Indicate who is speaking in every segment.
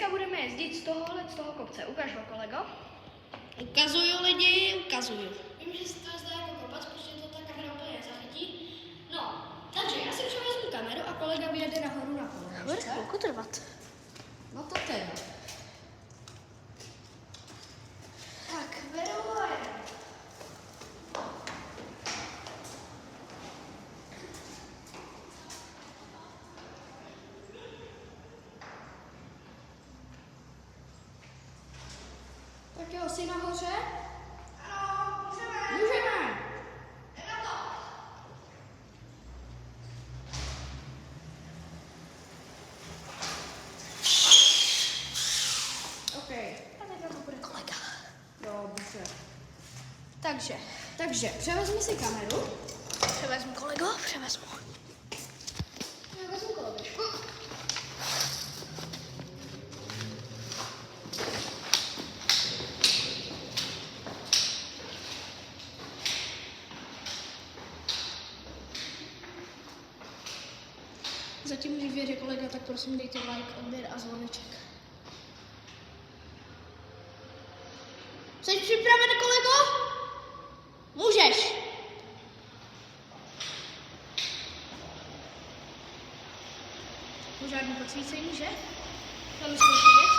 Speaker 1: Dneska budeme jezdit z toho kopce. Ukaž ho, kolego.
Speaker 2: Ukazuju lidi, ukazuju.
Speaker 3: Vím, že se to zdá jako kopec, protože to ta kamera úplně nezachytí. No, takže já si převezmu kameru a kolega vyjede nahoru na kolo.
Speaker 1: Bude chvilku trvat.
Speaker 2: No to teda.
Speaker 3: Tak, Verové. Tak jo, jsi nahoře?
Speaker 1: Ano, můžeme.
Speaker 3: Můžeme.
Speaker 1: Jdeme na to.
Speaker 3: OK.
Speaker 1: A teď to bude kolega.
Speaker 3: Dobře. Takže, převezmi si kameru.
Speaker 1: Převezmu, kolego, převezmu.
Speaker 3: Já vezmu koloběžku. Zatím, když věří kolega, tak prosím dejte like, odběr a zvoneček. Jsi připraven, kolego? Můžeš. Žádný podsvícení, že? To musíš vidět.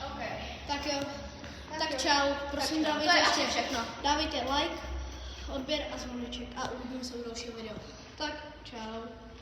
Speaker 1: OK.
Speaker 3: Tak jo. Tak čau. Prosím,
Speaker 1: tak to
Speaker 3: dávejte
Speaker 1: je
Speaker 3: ještě
Speaker 1: asi všechno.
Speaker 3: Dávejte like, odběr a zvoneček a uvidíme se u dalšího videa. Tak čau.